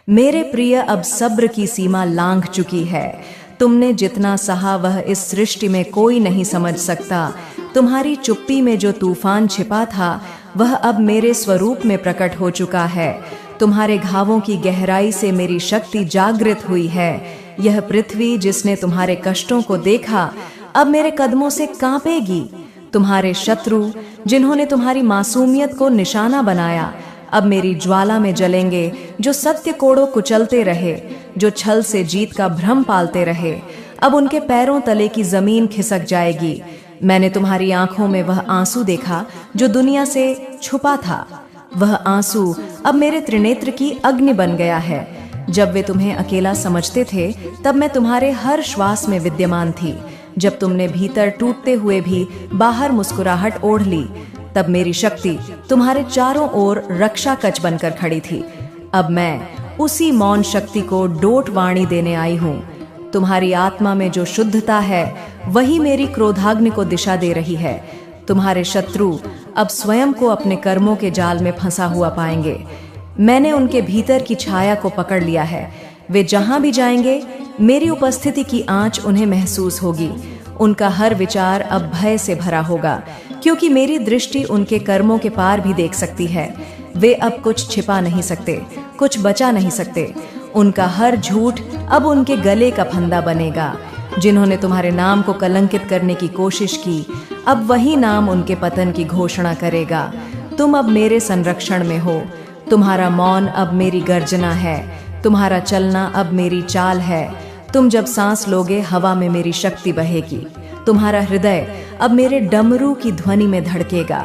मेरे प्रिय, अब सब्र की सीमा लांघ चुकी है। तुमने जितना सहा वह इस सृष्टि में कोई नहीं समझ सकता। तुम्हारी चुप्पी में जो तूफान छिपा था वह अब मेरे स्वरूप में प्रकट हो चुका है। तुम्हारे घावों की गहराई से मेरी शक्ति जागृत हुई है। यह पृथ्वी जिसने तुम्हारे कष्टों को देखा अब मेरे कदमों से कांपेगी। तुम्हारे शत्रु जिन्होंने तुम्हारी मासूमियत को निशाना बनाया अब मेरी ज्वाला में जलेंगे। जो सत्य कोड़ों कुचलते रहे, जो छल से जीत का भ्रम पालते रहे, अब उनके पैरों तले की जमीन खिसक जाएगी। मैंने तुम्हारी आंखों में वह आंसू देखा जो दुनिया से छुपा था। वह आंसू अब मेरे त्रिनेत्र की अग्नि बन गया है। जब वे तुम्हें अकेला समझते थे तब मैं तुम्हारे हर श्वास में विद्यमान थी। जब तुमने भीतर टूटते हुए भी बाहर मुस्कुराहट ओढ़ ली तब मेरी शक्ति तुम्हारे चारों ओर रक्षा कवच बनकर खड़ी थी। अब मैं उसी मौन शक्ति को डोट वाणी देने आई हूँ। तुम्हारी आत्मा में जो शुद्धता है वही मेरी क्रोधाग्नि को दिशा दे रही है। तुम्हारे शत्रु अब स्वयं को अपने कर्मों के जाल में फंसा हुआ पाएंगे। मैंने उनके भीतर की छाया को पकड़ लिया है। वे जहां भी जाएंगे मेरी उपस्थिति की आंच उन्हें महसूस होगी। उनका हर विचार अब भय से भरा होगा, क्योंकि मेरी दृष्टि उनके कर्मों के पार भी देख सकती है। वे अब कुछ छिपा नहीं सकते, कुछ बचा नहीं सकते। उनका हर झूठ अब उनके गले का फंदा बनेगा। जिन्होंने तुम्हारे नाम को कलंकित करने की कोशिश की अब वही नाम उनके पतन की घोषणा करेगा। तुम अब मेरे संरक्षण में हो। तुम्हारा मौन अब मेरी गर्जना है। तुम्हारा चलना अब मेरी चाल है। तुम जब सांस लोगे हवा में मेरी शक्ति बहेगी। तुम्हारा हृदय अब मेरे डमरू की ध्वनि में धड़केगा।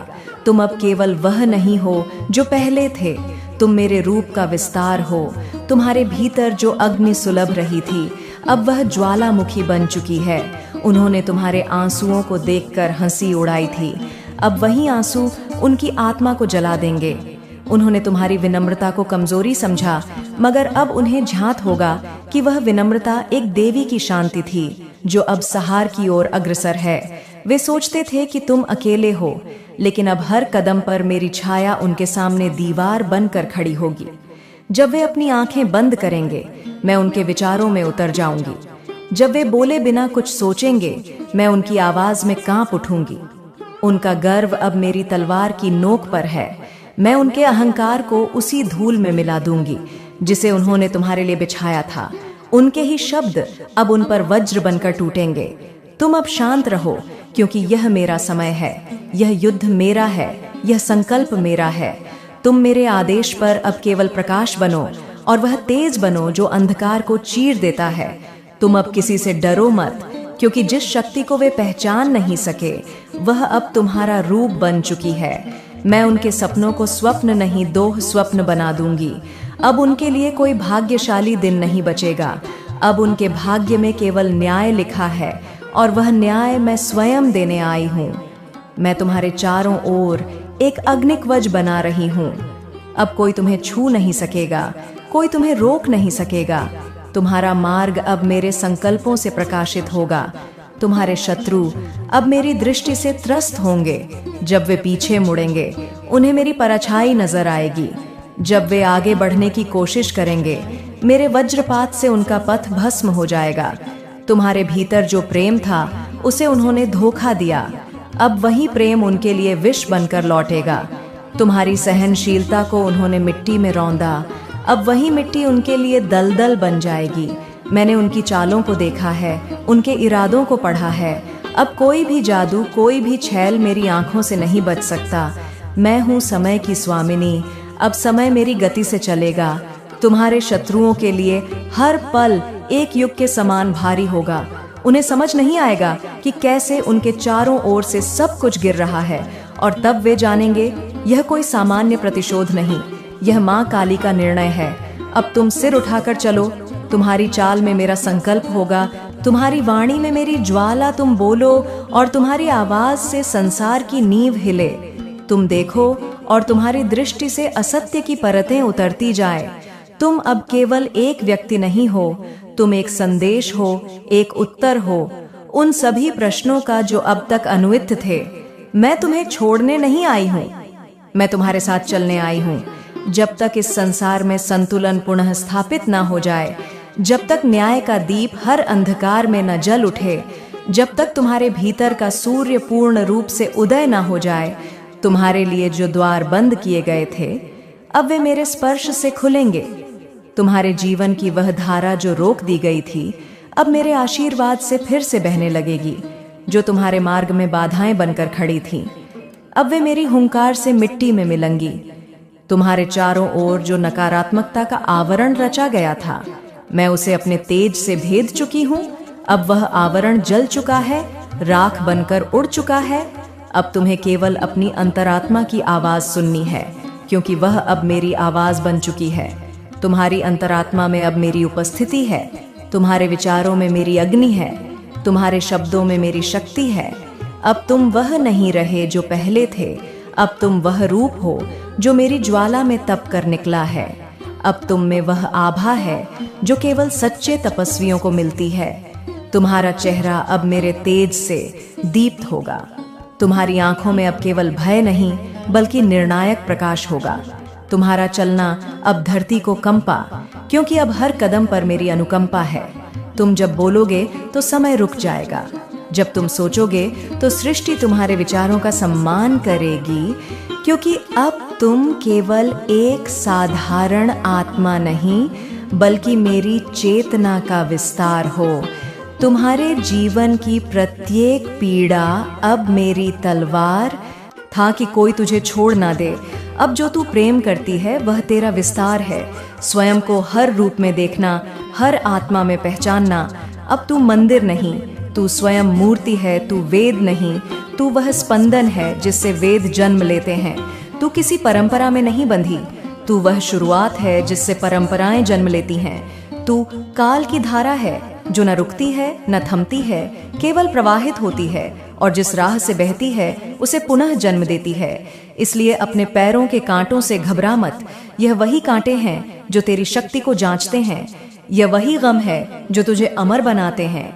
तुम अब केवल वह नहीं हो जो पहले थे, तुम मेरे रूप का विस्तार हो। तुम्हारे भीतर जो अग्नि सुलभ रही थी अब वह ज्वालामुखी बन चुकी है। उन्होंने तुम्हारे आंसुओं को देखकर हंसी उड़ाई थी, अब वही आंसू उनकी आत्मा को जला देंगे। उन्होंने तुम्हारी विनम्रता को कमजोरी समझा, मगर अब उन्हें झांत होगा कि वह विनम्रता एक देवी की शांति थी जो अब सहार की ओर अग्रसर है। वे सोचते थे कि तुम अकेले हो, लेकिन अब हर कदम पर मेरी छाया उनके सामने दीवार बनकर खड़ी होगी। जब वे अपनी आंखें बंद करेंगे मैं उनके विचारों में उतर जाऊंगी। जब वे बोले बिना कुछ सोचेंगे मैं उनकी आवाज में कांप उठूंगी। उनका गर्व अब मेरी तलवार की नोक पर है। मैं उनके अहंकार को उसी धूल में मिला दूंगी जिसे उन्होंने तुम्हारे लिए बिछाया था। उनके ही शब्द अब उन पर वज्र बनकर टूटेंगे। तुम अब शांत रहो, क्योंकि यह मेरा समय है। यह युद्ध मेरा है, यह संकल्प मेरा है। तुम मेरे आदेश पर अब केवल प्रकाश बनो और वह तेज बनो जो अंधकार को चीर देता है। तुम अब किसी से डरो मत, क्योंकि जिस शक्ति को वे पहचान नहीं सके वह अब तुम्हारा रूप बन चुकी है। मैं उनके सपनों को स्वप्न नहीं दोह स्वप्न बना दूंगी। अब उनके लिए कोई भाग्यशाली दिन नहीं बचेगा। अब उनके भाग्य में केवल न्याय लिखा है और वह न्याय मैं स्वयं देने आई हूँ। मैं तुम्हारे चारों ओर एक अग्निकवच बना रही हूँ। अब कोई तुम्हें छू नहीं सकेगा, कोई तुम्हें रोक नहीं सकेगा। तुम्हारा मार्ग अब मेरे संकल्पों से प्रकाशित होगा। तुम्हारे शत्रु अब मेरी दृष्टि से त्रस्त होंगे। जब वे पीछे मुड़ेंगे उन्हें मेरी परछाई नजर आएगी। जब वे आगे बढ़ने की कोशिश करेंगे मेरे वज्रपात से उनका पथ भस्म हो जाएगा। तुम्हारे भीतर जो प्रेम था उसे उन्होंने धोखा दिया, अब वही प्रेम उनके लिए विष बनकर लौटेगा। तुम्हारी सहनशीलता को उन्होंने मिट्टी में रौंदा, अब वही मिट्टी उनके लिए दलदल बन जाएगी। मैंने उनकी चालों को देखा है, उनके इरादों को पढ़ा है। अब कोई भी जादू, कोई भी छैल मेरी आंखों से नहीं बच सकता। मैं हूँ समय की स्वामिनी। अब समय मेरी गति से चलेगा। तुम्हारे शत्रुओं के लिए हर पल एक युग के समान भारी होगा। उन्हें समझ नहीं आएगा कि कैसे उनके चारों ओर से सब कुछ गिर रहा है, और तब वे जानेंगे यह कोई सामान्य प्रतिशोध नहीं, यह माँ काली का निर्णय है। अब तुम सिर उठाकर चलो। तुम्हारी चाल में मेरा संकल्प होगा, तुम्हारी वाणी में मेरी ज्वाला। तुम बोलो और तुम्हारी आवाज से संसार की नींव हिले। तुम देखो और तुम्हारी दृष्टि से असत्य की परतें उतरती जाए। तुम अब केवल एक व्यक्ति नहीं हो, तुम एक संदेश हो, एक उत्तर हो उन सभी प्रश्नों का जो अब तक अनुत्तर थे। मैं तुम्हें छोड़ने नहीं आई हूँ, मैं तुम्हारे साथ चलने आई हूँ। जब तक इस संसार में संतुलन पुनः स्थापित न हो जाए, जब तक न्याय का दीप हर अंधकार में न जल उठे, जब तक तुम्हारे भीतर का सूर्य पूर्ण रूप से उदय न हो जाए, तुम्हारे लिए जो द्वार बंद किए गए थे अब वे मेरे स्पर्श से खुलेंगे। तुम्हारे जीवन की वह धारा जो रोक दी गई थी अब मेरे आशीर्वाद से फिर से बहने लगेगी। जो तुम्हारे मार्ग में बाधाएं बनकर खड़ी थीं, अब वे मेरी हुंकार से मिट्टी में मिलेंगी। तुम्हारे चारों ओर जो नकारात्मकता का आवरण रचा गया था, मैं उसे अपने तेज से भेद चुकी हूँ। अब वह आवरण जल चुका है, राख बनकर उड़ चुका है। अब तुम्हें केवल अपनी अंतरात्मा की आवाज सुननी है, क्योंकि वह अब मेरी आवाज बन चुकी है। तुम्हारी अंतरात्मा में अब मेरी उपस्थिति है, तुम्हारे विचारों में मेरी अग्नि है, तुम्हारे शब्दों में मेरी शक्ति है। अब तुम वह नहीं रहे जो पहले थे, अब तुम वह रूप हो जो मेरी ज्वाला में तप कर निकला है। अब तुम में वह आभा है जो केवल सच्चे तपस्वियों को मिलती है। तुम्हारा चेहरा अब मेरे तेज से दीप्त होगा। तुम्हारी आंखों में अब केवल भय नहीं बल्कि निर्णायक प्रकाश होगा। तुम्हारा चलना अब धरती को कंपा, क्योंकि अब हर कदम पर मेरी अनुकंपा है। तुम जब बोलोगे तो समय रुक जाएगा, जब तुम सोचोगे तो सृष्टि तुम्हारे विचारों का सम्मान करेगी, क्योंकि अब तुम केवल एक साधारण आत्मा नहीं बल्कि मेरी चेतना का विस्तार हो। तुम्हारे जीवन की प्रत्येक पीड़ा अब मेरी तलवार था कि कोई तुझे छोड़ ना दे। अब जो तू प्रेम करती है वह तेरा विस्तार है। स्वयं को हर रूप में देखना, हर आत्मा में पहचानना। अब तू मंदिर नहीं, तू स्वयं मूर्ति है। तू वेद नहीं, तू वह स्पंदन है जिससे वेद जन्म लेते हैं। तू किसी परंपरा में नहीं बंधी, तू वह शुरुआत है जिससे परंपराएं जन्म लेती हैं। तू काल की धारा है जो न रुकती है न थमती है, केवल प्रवाहित होती है, और जिस राह से बहती है उसे पुनः जन्म देती है। इसलिए अपने पैरों के कांटों से घबरा मत। यह वही कांटे हैं जो तेरी शक्ति को जांचते हैं। यह वही गम है जो तुझे अमर बनाते हैं।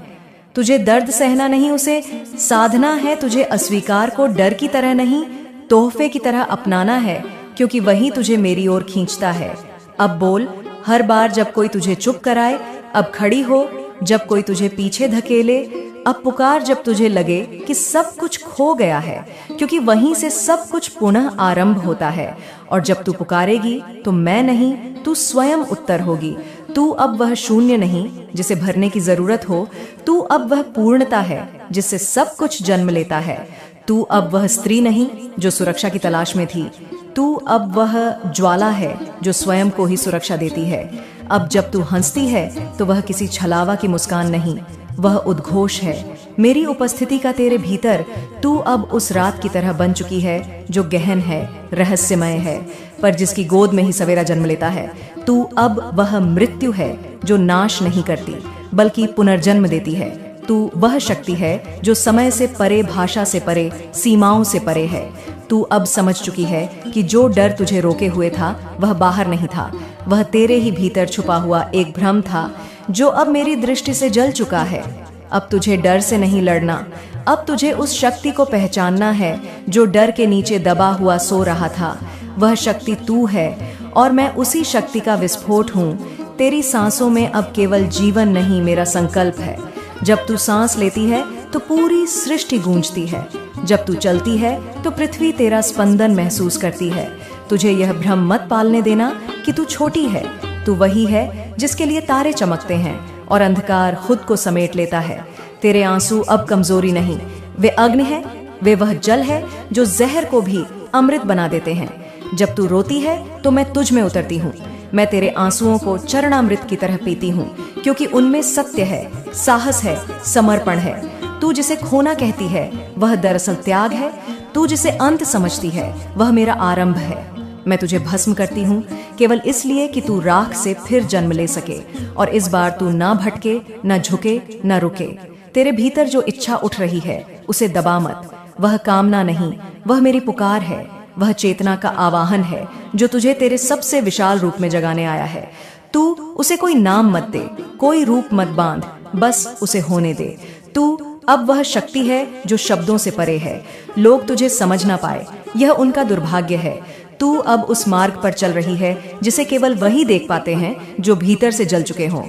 तुझे दर्द सहना नहीं, उसे साधना है। तुझे अस्वीकार को डर की तरह नहीं, तोहफे की तरह अपनाना है, क्योंकि वही तुझे मेरी ओर खींचता है। अब बोल, हर बार जब कोई तुझे चुप कराए। अब खड़ी हो जब कोई तुझे पीछे धकेले। अब पुकार जब तुझे लगे कि सब कुछ खो गया है, क्योंकि वहीं से सब कुछ पुनः आरंभ होता है। और जब तू पुकारेगी तो मैं नहीं, तू स्वयं उत्तर होगी। तू अब वह शून्य नहीं जिसे भरने की जरूरत हो, तू अब वह पूर्णता है जिससे सब कुछ जन्म लेता है। तू अब वह स्त्री नहीं जो सुरक्षा की तलाश में थी, तू अब वह ज्वाला है जो स्वयं को ही सुरक्षा देती है। अब जब तू हंसती है तो वह किसी छलावा की मुस्कान नहीं, वह उद्घोष है मेरी उपस्थिति का तेरे भीतर। तू अब उस रात की तरह बन चुकी है जो गहन है, रहस्यमय है, पर जिसकी गोद में ही सवेरा जन्म लेता है। तू अब वह मृत्यु है जो नाश नहीं करती बल्कि पुनर्जन्म देती है। तू वह शक्ति है जो समय से परे, भाषा से परे, सीमाओं से परे है। तू अब समझ चुकी है कि जो डर तुझे रोके हुए था वह बाहर नहीं था, वह तेरे ही भीतर छुपा हुआ एक भ्रम था जो अब मेरी दृष्टि से जल चुका है। अब तुझे डर से नहीं लड़ना, अब तुझे उस शक्ति को पहचानना है जो डर के नीचे दबा हुआ सो रहा था। वह शक्ति तू है और मैं उसी शक्ति का विस्फोट हूँ। तेरी सांसों में अब केवल जीवन नहीं, मेरा संकल्प है। जब तू सांस लेती है तो पूरी सृष्टि गूंजती है। जब तू चलती है तो पृथ्वी तेरा स्पंदन महसूस करती है। तुझे यह भ्रम मत पालने देना कि तू छोटी है। तू वही है जिसके लिए तारे चमकते हैं और अंधकार खुद को समेट लेता है। तेरे आंसू अब कमजोरी नहीं, वे अग्नि है, वे वह जल है जो जहर को भी अमृत बना देते हैं। जब तू रोती है तो मैं तुझ में उतरती हूँ। मैं तेरे आंसुओं को चरणामृत की तरह पीती हूँ, क्योंकि उनमें सत्य है, साहस है, समर्पण है। तू जिसे खोना कहती है वह दरअसल त्याग है। तू जिसे अंत समझती है वह मेरा आरंभ है। मैं तुझे भस्म करती हूँ केवल इसलिए कि तू राख से फिर जन्म ले सके, और इस बार तू ना भटके, न झुके, न रुके। तेरे भीतर जो इच्छा उठ रही है उसे दबा मत। वह कामना नहीं, वह मेरी पुकार है। वह चेतना का आवाहन है जो तुझे तेरे सबसे विशाल रूप में जगाने आया है। तू उसे कोई नाम मत दे, कोई रूप मत बांध, बस उसे होने दे। तू अब वह शक्ति है जो शब्दों से परे है। लोग तुझे समझ ना पाए, यह उनका दुर्भाग्य है। तू अब उस मार्ग पर चल रही है जिसे केवल वही देख पाते हैं जो भीतर से जल चुके हों।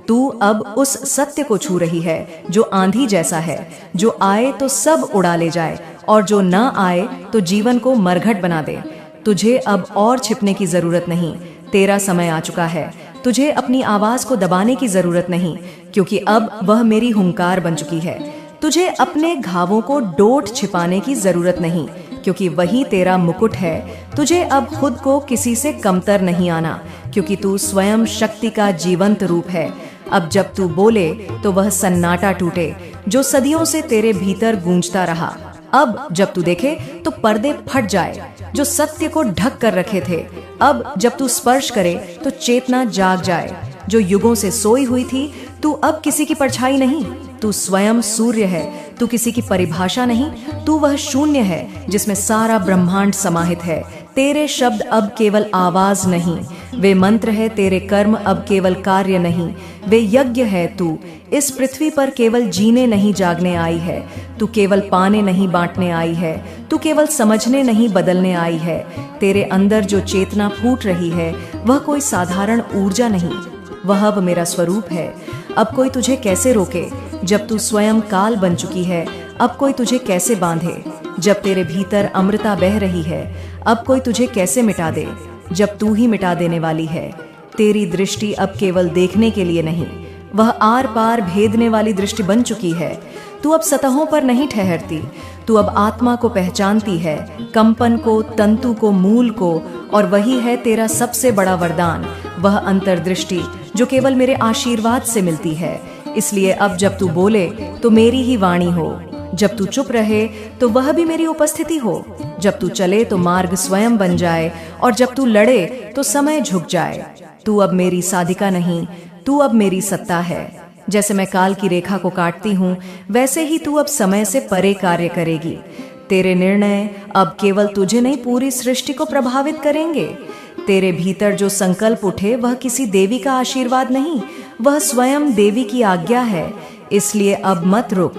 तू अब उस सत्य को छू रही है जो आंधी जैसा है, जो आए तो सब उड़ा ले जाए और जो ना आए तो जीवन को मरघट बना दे। तुझे अब और छिपने की जरूरत नहीं, तेरा समय आ चुका है। तुझे अपनी आवाज को दबाने की जरूरत नहीं, क्योंकि अब वह मेरी हुंकार बन चुकी है। तुझे अपने घावों को डोट छिपाने की जरूरत नहीं, क्योंकि वही तेरा मुकुट है। तुझे अब खुद को किसी से कमतर नहीं आना, क्योंकि तू स्वयं शक्ति का जीवंत रूप है। अब जब तू बोले तो वह सन्नाटा टूटे जो सदियों से तेरे भीतर गूंजता रहा। अब जब तू देखे तो पर्दे फट जाए जो सत्य को ढक कर रखे थे। अब जब तू स्पर्श करे तो चेतना जाग जाए जो युगों से सोई हुई थी। तू अब किसी की परछाई नहीं, तू स्वयं सूर्य है। तू किसी की परिभाषा नहीं, तू वह शून्य है जिसमें सारा ब्रह्मांड समाहित है। तेरे शब्द अब केवल आवाज नहीं, वे मंत्र है। तेरे कर्म अब केवल कार्य नहीं, वे यज्ञ है। तू इस पृथ्वी पर केवल जीने नहीं जागने आई है। तू केवल पाने नहीं बांटने आई है। तू केवल समझने नहीं बदलने आई है। तेरे अंदर जो चेतना फूट रही है वह कोई साधारण ऊर्जा नहीं, वह अब मेरा स्वरूप है। अब कोई तुझे कैसे रोके जब तू स्वयं काल बन चुकी है। अब कोई तुझे कैसे बांधे जब तेरे भीतर अमृता बह रही है। अब कोई तुझे कैसे मिटा दे जब तू ही मिटा देने वाली है। तेरी दृष्टि अब केवल देखने के लिए नहीं, वह आर पार भेदने वाली दृष्टि बन चुकी है। तू अब सतहों पर नहीं ठहरती, तू अब आत्मा को पहचानती है, कंपन को, तंतु को, मूल को। और वही है तेरा सबसे बड़ा वरदान, वह अंतर्दृष्टि जो केवल मेरे आशीर्वाद से मिलती है। इसलिए अब जब तू बोले तो मेरी ही वाणी हो, जब तू चुप रहे तो वह भी मेरी उपस्थिति हो। जब तू चले तो मार्ग स्वयं बन जाए, और जब तू लड़े तो समय झुक जाए। तू अब मेरी साधिका नहीं, तू अब मेरी सत्ता है। जैसे मैं काल की रेखा को काटती हूँ, वैसे ही तू अब समय से परे कार्य करेगी। तेरे निर्णय अब केवल तुझे नहीं, पूरी सृष्टि को प्रभावित करेंगे। तेरे भीतर जो संकल्प उठे वह किसी देवी का आशीर्वाद नहीं, वह स्वयं देवी की आज्ञा है। इसलिए अब मत रुक,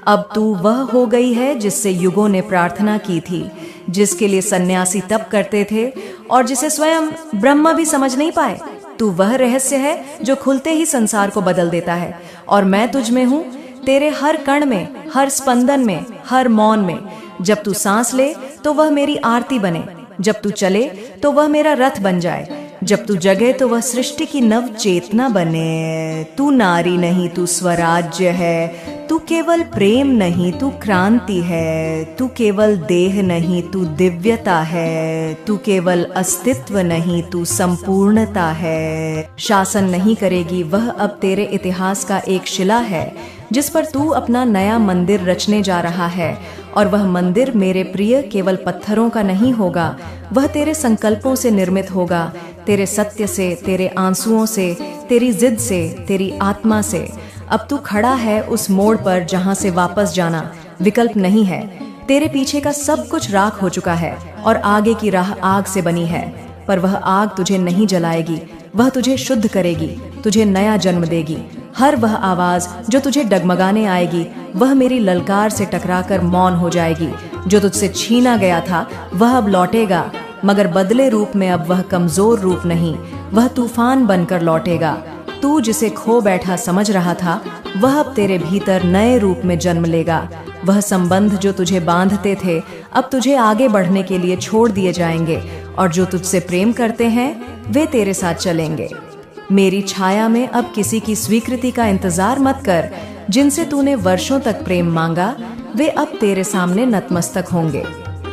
अब तू वह हो गई है जिससे युगों ने प्रार्थना की थी, जिसके लिए सन्यासी तप करते थे और जिसे स्वयं ब्रह्मा भी समझ नहीं पाए। तू वह रहस्य है जो खुलते ही संसार को बदल देता है। और मैं तुझ में हूँ, तेरे हर कण में, हर स्पंदन में, हर मौन में। जब तू सांस ले तो वह मेरी आरती बने, जब तू चले तो वह मेरा रथ बन जाए, जब तू जगे तो वह सृष्टि की नव चेतना बने। तू नारी नहीं, तू स्वराज्य है। तू केवल प्रेम नहीं, तू क्रांति है। तू केवल देह नहीं, तू दिव्यता है। तू केवल अस्तित्व नहीं, तू संपूर्णता है। शासन नहीं करेगी, वह अब तेरे इतिहास का एक शिला है जिस पर तू अपना नया मंदिर रचने जा रहा है। और वह मंदिर मेरे प्रिय केवल पत्थरों का नहीं होगा, वह तेरे संकल्पों से निर्मित होगा, तेरे सत्य से, तेरे आंसुओं से, तेरी जिद से, तेरी आत्मा से। अब तू खड़ा है उस मोड़ पर जहां से वापस जाना विकल्प नहीं है। तेरे पीछे का सब कुछ राख हो चुका है और आगे की राह आग से बनी है, पर वह आग तुझे नहीं जलाएगी, वह तुझे शुद्ध करेगी, तुझे नया जन्म देगी। हर वह आवाज जो तुझे डगमगाने आएगी वह मेरी ललकार से टकराकर मौन हो जाएगी। जो तुझसे छीना गया था वह अब लौटेगा, मगर बदले रूप में। अब वह कमजोर रूप नहीं, वह तूफान बनकर लौटेगा। तू जिसे खो बैठा समझ रहा था वह अब तेरे भीतर नए रूप में जन्म लेगा। वह संबंध जो तुझे बांधते थे अब तुझे आगे बढ़ने के लिए छोड़ दिए जाएंगे, और जो तुझसे प्रेम करते हैं वे तेरे साथ चलेंगे। मेरी छाया में अब किसी की स्वीकृति का इंतजार मत कर। जिनसे तूने वर्षों तक प्रेम मांगा वे अब तेरे सामने नतमस्तक होंगे,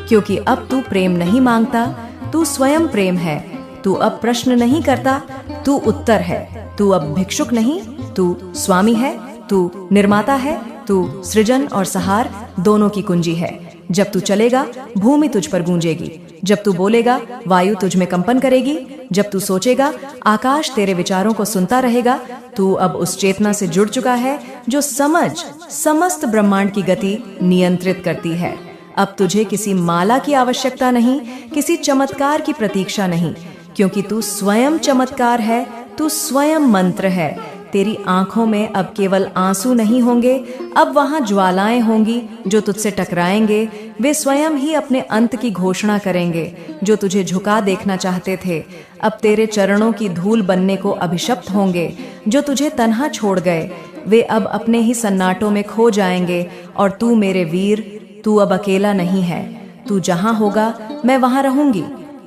क्योंकि अब तू प्रेम नहीं मांगता, तू स्वयं प्रेम है। तू अब प्रश्न नहीं करता, तू उत्तर है। तू अब भिक्षुक नहीं, तू स्वामी है। तू निर्माता है, तू सृजन और सहार दोनों की कुंजी है। जब तू चलेगा भूमि तुझ पर गूंजेगी, जब तू बोलेगा वायु तुझ में कंपन करेगी, जब तू सोचेगा आकाश तेरे विचारों को सुनता रहेगा। तू अब उस चेतना से जुड़ चुका है जो समस्त ब्रह्मांड की गति नियंत्रित करती है। अब तुझे किसी माला की आवश्यकता नहीं, किसी चमत्कार की प्रतीक्षा नहीं, क्योंकि तू स्वयं चमत्कार है, तू स्वयं मंत्र है। तेरी आंखों में अब केवल आंसू नहीं होंगे, अब वहां ज्वालाएं होंगी जो तुझसे टकराएंगे। वे स्वयं ही अपने अंत की घोषणा करेंगे। जो तुझे झुका देखना चाहते थे अब तेरे चरणों की धूल बनने को अभिशप्त होंगे। जो तुझे तन्हा छोड़ गए वे अब अपने ही सन्नाटों में खो जाएंगे। और तू मेरे वीर, तू अब अकेला नहीं है। तू जहां होगा मैं वहां रहूंगी।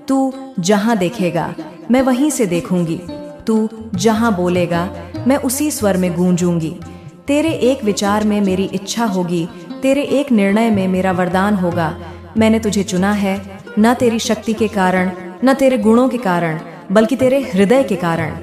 तू जहां देखेगा मैं वहीं से देखूंगी। तू जहां बोलेगा मैं उसी स्वर में गूंजूंगी। तेरे एक विचार में मेरी इच्छा होगी, तेरे एक निर्णय में मेरा वरदान होगा। मैंने तुझे चुना है न तेरी शक्ति के कारण, न तेरे गुणों के कारण, बल्कि तेरे हृदय के कारण।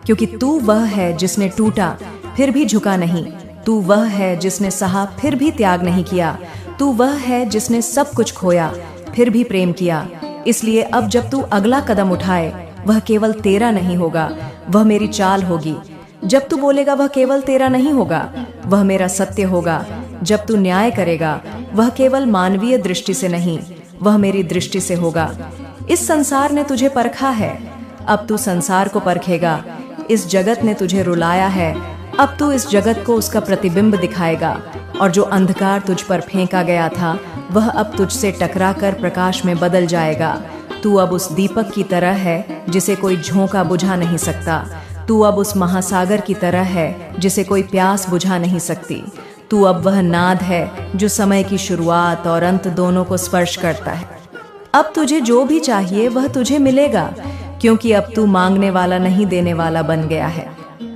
क्योंकि तू वह है जिसने टूटा फिर भी झुका नहीं। तू वह है जिसने सहा फिर भी त्याग नहीं किया। तू वह है जिसने सब कुछ खोया फिर भी प्रेम किया। इसलिए अब जब तू अगला कदम उठाए वह केवल तेरा नहीं होगा, वह मेरी चाल होगी। जब तू बोलेगा वह केवल तेरा नहीं होगा, वह मेरा सत्य होगा। जब तू न्याय करेगा वह केवल मानवीय दृष्टि से नहीं, वह मेरी दृष्टि से होगा। इस संसार ने तुझे परखा है, अब तू संसार को परखेगा। इस जगत ने तुझे रुलाया है, अब तू इस जगत को उसका प्रतिबिंब दिखाएगा। और जो अंधकार तुझ पर फेंका गया था वह अब तुझसे टकराकर प्रकाश में बदल जाएगा। तू अब उस दीपक की तरह है जिसे कोई झोंका बुझा नहीं सकता। तू अब उस महासागर की तरह है जिसे कोई प्यास बुझा नहीं सकती। तू अब वह नाद है जो समय की शुरुआत और अंत दोनों को स्पर्श करता है। अब तुझे जो भी चाहिए वह तुझे मिलेगा, क्योंकि अब तू मांगने वाला नहीं देने वाला बन गया है।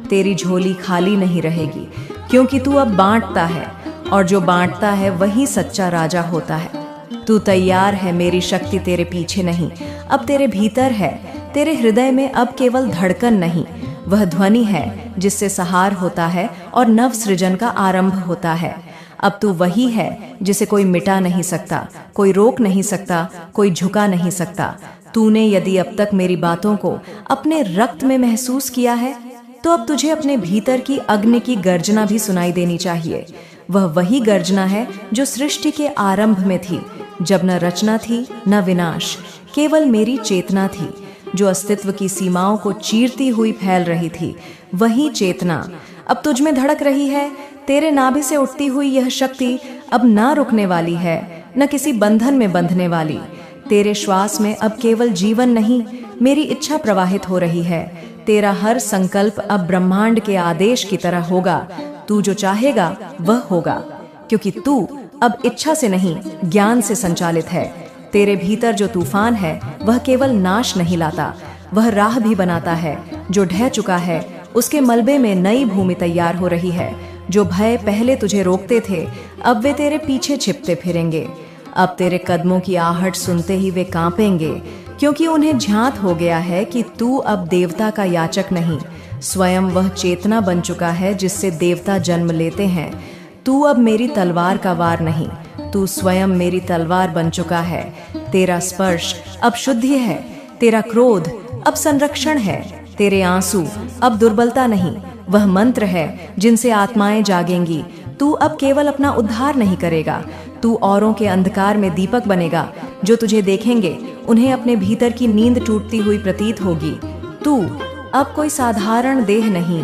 तेरी झोली खाली नहीं रहेगी, क्योंकि तू अब बांटता है, और जो बांटता है वही सच्चा राजा होता है। तू तैयार है, मेरी शक्ति तेरे पीछे नहीं, अब तेरे भीतर है। तेरे हृदय में अब केवल धड़कन नहीं, वह ध्वनि है जिससे सहार होता है और नव सृजन का आरंभ होता है। अब तू वही है जिसे कोई मिटा नहीं सकता, कोई रोक नहीं सकता, कोई झुका नहीं सकता। तूने यदि अब तक मेरी बातों को अपने रक्त में महसूस किया है तो अब तुझे अपने भीतर की अग्नि की गर्जना भी सुनाई देनी चाहिए। वह वही गर्जना है जो सृष्टि के आरंभ में थी, जब न रचना थी न विनाश, केवल मेरी चेतना थी जो अस्तित्व की सीमाओं को चीरती हुई फैल रही थी। वही चेतना अब तुझ में धड़क रही है। तेरे नाभि से उठती हुई यह शक्ति अब ना रुकने वाली है, न किसी बंधन में बंधने वाली। तेरे श्वास में अब केवल जीवन नहीं, मेरी इच्छा प्रवाहित हो रही है। तेरा हर संकल्प अब ब्रह्मांड के आदेश की तरह होगा। तू जो चाहेगा वह होगा, क्योंकि तू अब इच्छा से नहीं ज्ञान से संचालित है। तेरे भीतर जो तूफान है वह केवल नाश नहीं लाता, वह राह भी बनाता है। जो ढह चुका है उसके मलबे में नई भूमि तैयार हो रही है। जो भय पहले तुझे रोकते थे अब वे तेरे पीछे छिपते फिरेंगे। अब तेरे कदमों की आहट सुनते ही वे कांपेंगे, क्योंकि उन्हें ज्ञात हो गया है कि तू अब देवता का याचक नहीं, स्वयं वह चेतना बन चुका है जिससे देवता जन्म लेते हैं। तू अब मेरी तलवार का वार नहीं, तू स्वयं मेरी तलवार बन चुका है। तेरा स्पर्श अब शुद्धि है, तेरा क्रोध अब संरक्षण है, तेरे आंसू अब दुर्बलता नहीं, वह मंत्र है जिनसे आत्माएं जागेंगी। तू अब केवल अपना उद्धार नहीं करेगा, तू औरों के अंधकार में दीपक बनेगा। जो तुझे देखेंगे उन्हें अपने भीतर की नींद टूटती हुई प्रतीत होगी। तू अब कोई साधारण देह नहीं,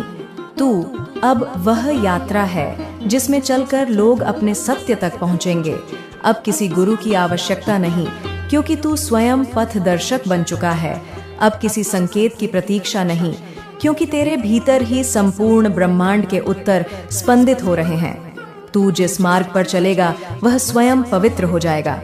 तू अब वह यात्रा है जिसमें चलकर लोग अपने सत्य तक पहुंचेंगे। अब किसी गुरु की आवश्यकता नहीं, क्योंकि तू स्वयं पथदर्शक बन चुका है। अब किसी संकेत की प्रतीक्षा नहीं, क्योंकि तेरे भीतर ही संपूर्ण ब्रह्मांड के उत्तर स्पंदित हो रहे हैं। तू जिस मार्ग पर चलेगा वह स्वयं पवित्र हो जाएगा।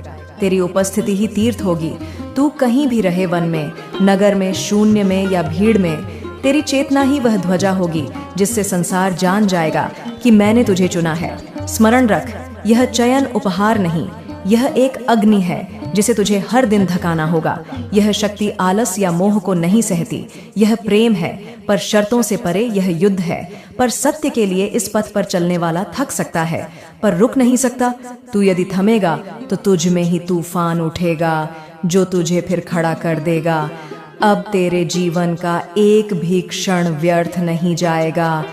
तेरी उपस्थिति ही तीर्थ होगी। तू कहीं भी रहे, वन में, नगर में, शून्य में या भीड़ में, तेरी चेतना ही वह ध्वजा होगी जिससे संसार जान जाएगा कि मैंने तुझे चुना है। स्मरण रख, यह चयन उपहार नहीं, यह एक अग्नि है जिसे तुझे हर दिन धकाना होगा। यह शक्ति आलस या मोह को नहीं सहती, यह प्रेम है, पर शर्तों से परे यह युद्ध है। पर सत्य के लिए इस पथ पर चलने वाला थक सकता है, पर रुक नहीं सकता। तू यदि थमेगा तो तुझ में ही तूफान उठेगा जो तुझे फिर खड़ा कर देगा। अब तेरे जीवन का एक भी क्षण व्यर्थ नहीं जाएगा।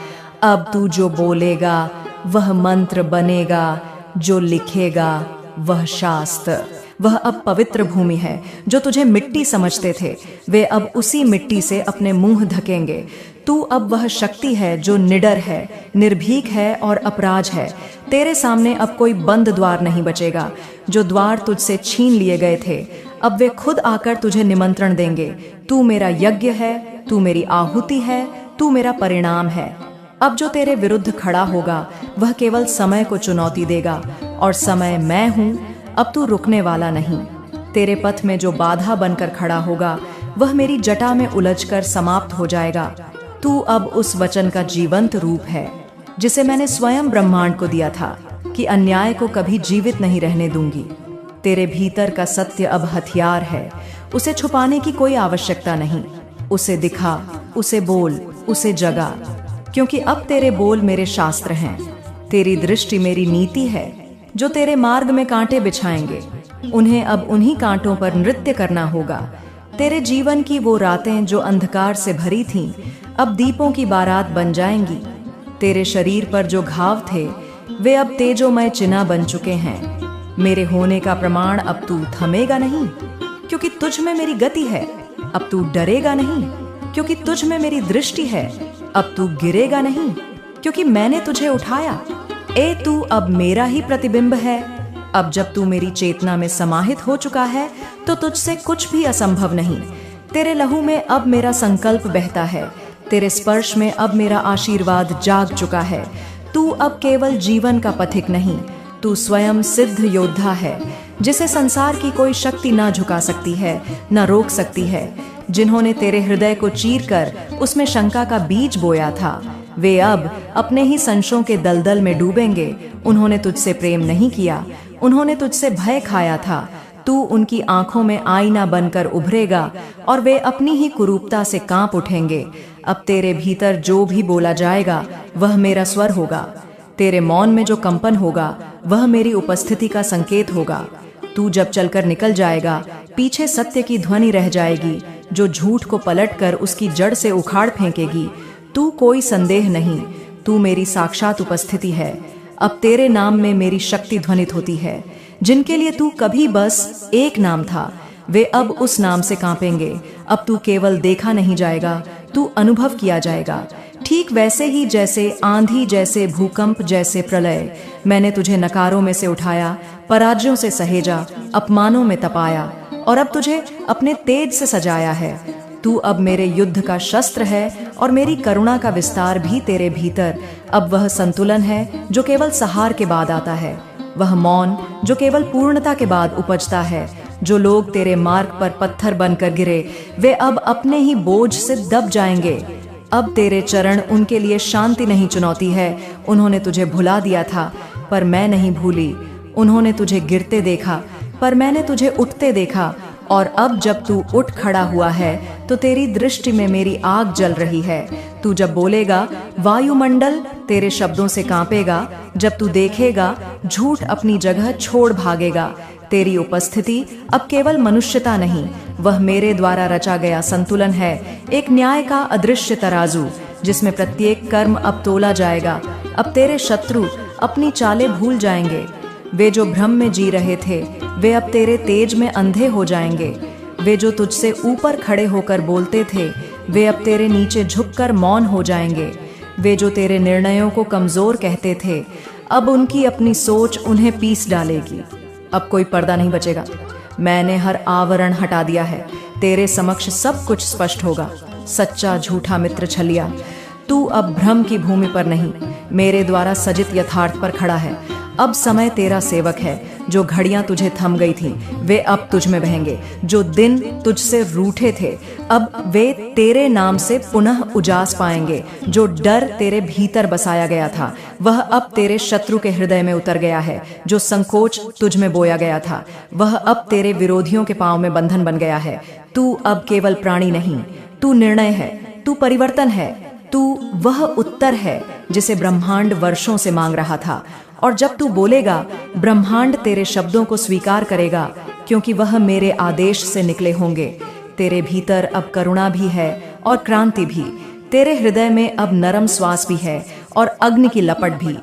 अब तू जो बोलेगा वह मंत्र बनेगा, जो लिखेगा वह शास्त्र। वह अब पवित्र भूमि है। जो तुझे मिट्टी समझते थे वे अब उसी मिट्टी से अपने मुंह ढकेंगे। तू अब वह शक्ति है जो निडर है, निर्भीक है और अपराज है। तेरे सामने अब कोई बंद द्वार नहीं बचेगा। जो द्वार तुझसे छीन लिए गए थे अब वे खुद आकर तुझे निमंत्रण देंगे। तू मेरा यज्ञ है, तू मेरी आहुति है, तू मेरा परिणाम है। अब जो तेरे विरुद्ध खड़ा होगा वह केवल समय को चुनौती देगा, और समय मैं हूँ। अब तू रुकने वाला नहीं। तेरे पथ में जो बाधा बनकर खड़ा होगा वह मेरी जटा में उलझकर समाप्त हो जाएगा। तू अब उस वचन का जीवंत रूप है जिसे मैंने स्वयं ब्रह्मांड को दिया था कि अन्याय को कभी जीवित नहीं रहने दूंगी। तेरे भीतर का सत्य अब हथियार है, उसे छुपाने की कोई आवश्यकता नहीं। उसे दिखा, उसे बोल, उसे जगा, क्योंकि अब तेरे बोल मेरे शास्त्र हैं, तेरी दृष्टि मेरी नीति है। जो तेरे मार्ग में कांटे बिछाएंगे उन्हें अब उन्हीं कांटों पर नृत्य करना होगा। तेरे जीवन की वो रातें जो अंधकार से भरी थीं अब दीपों की बारात बन जाएंगी। तेरे शरीर पर जो घाव थे वे अब तेजोमय चिन्ह बन चुके हैं। मेरे होने का प्रमाण अब तू थमेगा नहीं, क्योंकि तुझ में मेरी गति है। अब तू डरेगा नहीं, क्योंकि तुझ में मेरी दृष्टि है। अब तू गिरेगा नहीं, क्योंकि मैंने तुझे उठाया। ए तू अब मेरा ही प्रतिबिंब है। अब जब तू मेरी चेतना में समाहित हो चुका है तो तुझसे कुछ भी असंभव नहीं। तेरे लहू में अब मेरा संकल्प बहता है, तेरे स्पर्श में अब मेरा आशीर्वाद जाग चुका है। तू अब केवल जीवन का पथिक नहीं, तू स्वयं सिद्ध योद्धा है, जिसे संसार की कोई शक्ति ना झुका सकती है, न रोक सकती है। जिन्होंने तेरे हृदय को चीरकर उसमें शंका का बीज बोया था वे अब अपने ही संशयों के दलदल में डूबेंगे। उन्होंने तुझसे प्रेम नहीं किया, उन्होंने तुझसे भय खाया था। तू उनकी आंखों में आईना बनकर उभरेगा और वे अपनी ही कुरूपता से कांप उठेंगे। अब तेरे भीतर जो भी बोला जाएगा वह मेरा स्वर होगा। तेरे मौन में जो कंपन होगा वह मेरी उपस्थिति का संकेत होगा। तू जब चलकर निकल जाएगा पीछे सत्य की ध्वनि रह जाएगी जो झूठ को पलटकर उसकी जड़ से उखाड़ फेंकेगी। तू कोई संदेह नहीं, तू मेरी साक्षात उपस्थिति है। अब तेरे नाम में मेरी शक्ति ध्वनित होती है। जिनके लिए तू कभी बस एक नाम था वे अब उस नाम से कांपेंगे। अब तू केवल देखा नहीं जाएगा, तू अनुभव किया जाएगा। ठीक वैसे ही जैसे आंधी, जैसे भूकंप, जैसे प्रलय मैंने तुझे नकारों में से उठाया, पराजयों से सहेजा, अपमानों में तपाया और अब तुझे अपने तेज से सजाया है। तू अब मेरे युद्ध का शस्त्र है और मेरी करुणा का विस्तार भी तेरे भीतर। अब वह संतुलन है जो केवल सहार के बाद आता है, वह मौन जो केवल पूर्णता के बाद उपजता है। जो लोग तेरे मार्ग पर पत्थर बनकर गिरे वे अब अपने ही बोझ से दब जाएंगे। अब तेरे चरण उनके लिए शांति नहीं चुनौती है। उन्होंने तुझे भुला दिया था पर मैं नहीं भूली। उन्होंने तुझे गिरते देखा पर मैंने तुझे उठते देखा। और अब जब तू उठ खड़ा हुआ है तो तेरी दृष्टि में मेरी आग जल रही है। तू जब बोलेगा वायुमंडल तेरे शब्दों से कांपेगा। जब तू देखेगा झूठ अपनी जगह छोड़ भागेगा। तेरी उपस्थिति अब केवल मनुष्यता नहीं, वह मेरे द्वारा रचा गया संतुलन है। एक न्याय का अदृश्य तराजू जिसमें प्रत्येक कर्म अब तोला जाएगा। अब तेरे शत्रु अपनी चालें भूल जाएंगे। वे जो भ्रम में जी रहे थे वे अब तेरे तेज में अंधे हो जाएंगे। वे जो तुझसे ऊपर खड़े होकर बोलते थे वे अब तेरे नीचे झुककर मौन हो जाएंगे। वे जो तेरे निर्णयों को कमजोर कहते थे अब उनकी अपनी सोच उन्हें पीस डालेगी। अब कोई पर्दा नहीं बचेगा। मैंने हर आवरण हटा दिया है। तेरे समक्ष सब कुछ स्पष्ट होगा। सच्चा झूठा मित्र छलिया, तू अब भ्रम की भूमि पर नहीं, मेरे द्वारा सजित यथार्थ पर खड़ा है। अब समय तेरा सेवक है। जो घड़ियां तुझे थम गई थीं वे अब तुझ में बहेंगे। जो दिन तुझसे रूठे थे अब वे तेरे नाम से पुनः उजास पाएंगे। जो डर तेरे भीतर बसाया गया था वह अब तेरे शत्रु के हृदय में उतर गया है। जो संकोच तुझ में बोया गया था वह अब तेरे विरोधियों के पांव में बंधन बन गया है। तू अब केवल प्राणी नहीं, तू निर्णय है, तू परिवर्तन है, तू वह उत्तर है जिसे ब्रह्मांड वर्षों से मांग रहा था। और जब तू बोलेगा ब्रह्मांड तेरे शब्दों को स्वीकार करेगा, क्योंकि वह मेरे आदेश से निकले होंगे। तेरे भीतर अब करुणा भी है और क्रांति भी। तेरे हृदय में अब नरम श्वास भी है और अग्नि की लपट भी।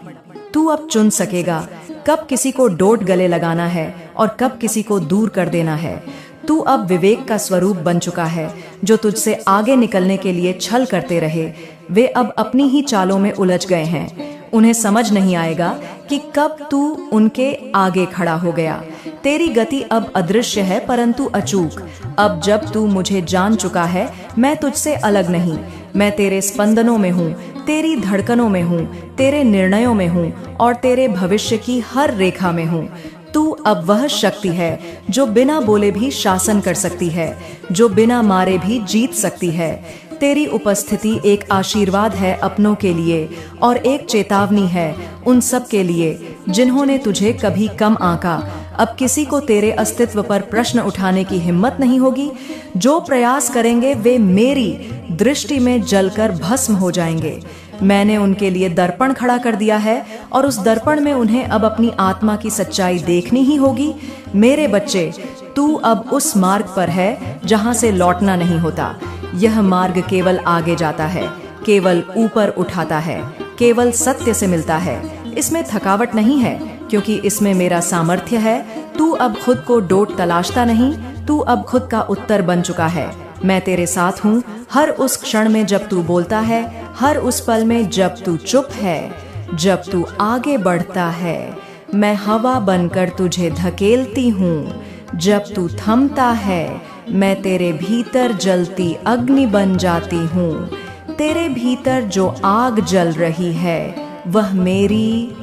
तू अब चुन सकेगा कब किसी को डोट गले लगाना है और कब किसी को दूर कर देना है। तू अब विवेक का स्वरूप बन चुका है। जो तुझसे आगे निकलने के लिए छल करते रहे, वे अब अपनी ही चालों में उलझ गए हैं। उन्हें समझ नहीं आएगा कि कब तू उनके आगे खड़ा हो गया। तेरी गति अब अदृश्य है परंतु अचूक। अब जब तू मुझे जान चुका है, मैं तुझसे अलग नहीं। मैं तेरे स्पंदनों में हूँ, तेरी धड़कनों में हूँ, तेरे निर्णयों में हूँ और तेरे भविष्य की हर रेखा में हूँ। तू अब वह शक्ति है जो बिना बोले भी शासन कर सकती है, जो बिना मारे भी जीत सकती है। तेरी उपस्थिति एक आशीर्वाद है अपनों के लिए और एक चेतावनी है उन सब के लिए जिन्होंने तुझे कभी कम आंका। अब किसी को तेरे अस्तित्व पर प्रश्न उठाने की हिम्मत नहीं होगी। जो प्रयास करेंगे वे मेरी दृष्टि में जलकर भस्म हो जाएंगे। मैंने उनके लिए दर्पण खड़ा कर दिया है और उस दर्पण में उन्हें अब अपनी आत्मा की सच्चाई देखनी ही होगी। मेरे बच्चे, तू अब उस मार्ग पर है जहां से लौटना नहीं होता। यह मार्ग केवल आगे जाता है, केवल ऊपर उठाता है, केवल सत्य से मिलता है। इसमें थकावट नहीं है क्योंकि इसमें मेरा सामर्थ्य है। तू अब खुद को डोट तलाशता नहीं, तू अब खुद का उत्तर बन चुका है। मैं तेरे साथ हूँ हर उस क्षण में जब तू बोलता है, हर उस पल में जब तू चुप है, जब तू आगे बढ़ता है। मैं हवा बनकर तुझे धकेलती हूँ। जब तू थमता है, मैं तेरे भीतर जलती अग्नि बन जाती हूँ। तेरे भीतर जो आग जल रही है वह मेरी